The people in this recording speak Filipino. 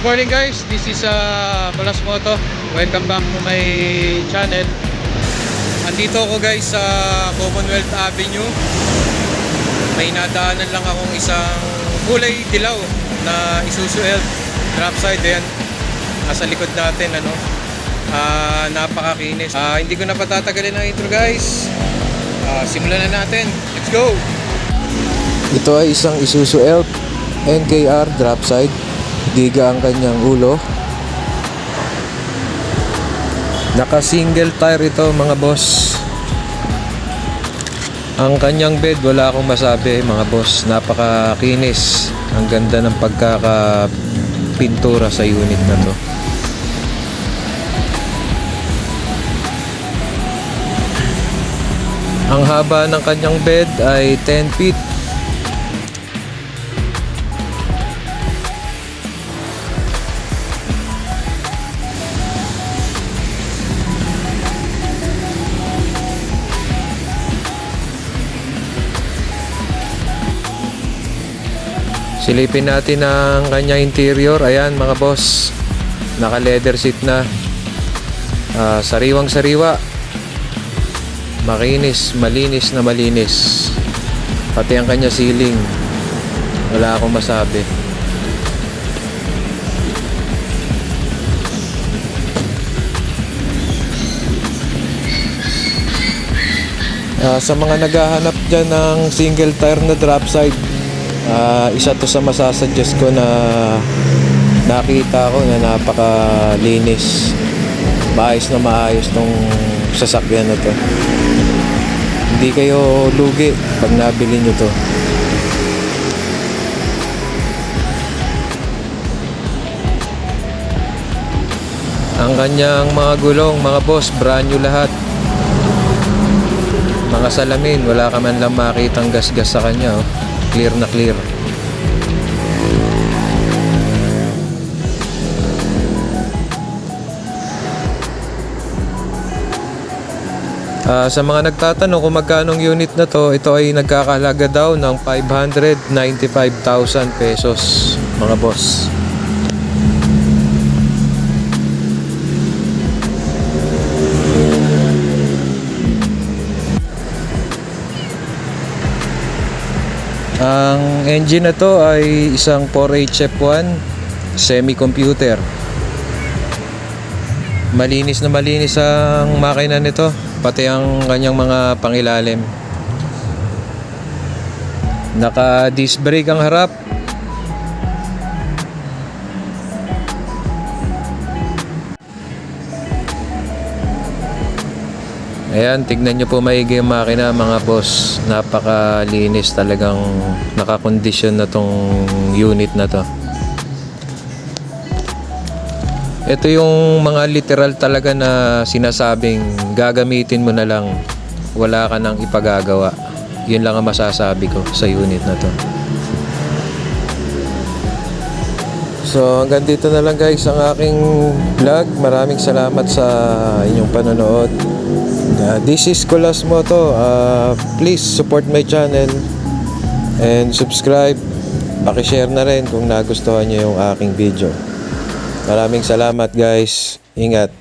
Good morning guys, this is Balas Moto. Welcome back to my channel. Andito ako guys sa Commonwealth Avenue. May nadaanan lang akong isang kulay dilaw na Isuzu Elf dropside. Ayan, nasa likod natin ano. Napakakinis. Hindi ko na patatagalin ang intro guys. Simulan na natin. Let's go! Ito ay isang Isuzu Elf NKR dropside. Giga ang kanyang ulo. Naka single tire ito mga boss. Ang kanyang bed wala akong masabi mga boss. Napakakinis. Ang ganda ng pagkakapintura sa unit na to. Ang haba ng kanyang bed ay 10 feet. Silipin natin ang kanyang interior. Ayan mga boss, naka leather seat na. Sariwang sariwa, makinis, malinis na malinis. Pati ang kanya ceiling, wala akong masabi. Sa mga naghahanap dyan ng single tire na dropside, isa to sa masasuggest ko na nakita ko na napakalinis. Maayos na maayos tong sasakyan na to. Hindi kayo lugi pag nabili nyo to. Ang kanyang mga gulong mga boss, brand new lahat. Mga salamin, wala ka man lang makitang gas-gas sa kanya oh. Clear na clear. Sa mga nagtatanong kung magkano unit na to, ito ay nagkakahalaga daw ng 595,000 pesos mga boss. Ang engine na to ay isang 4HF1 semi-computer. Malinis na malinis ang makina nito, pati ang kanyang mga pangilalim. Naka disc brake ang harap. Ayan, tignan nyo po maigi yung makina mga boss. Napakalinis, talagang nakakondisyon na tong unit na to. Ito yung mga literal talaga na sinasabing gagamitin mo na lang, wala ka nang ipagagawa. Yun lang ang masasabi ko sa unit na to. So hanggang dito na lang guys ang aking vlog. Maraming salamat sa inyong panonood. This is Balas Moto. Please support my channel and subscribe. Paki-share na rin kung nagustuhan niyo yung aking video. Maraming salamat guys. Ingat.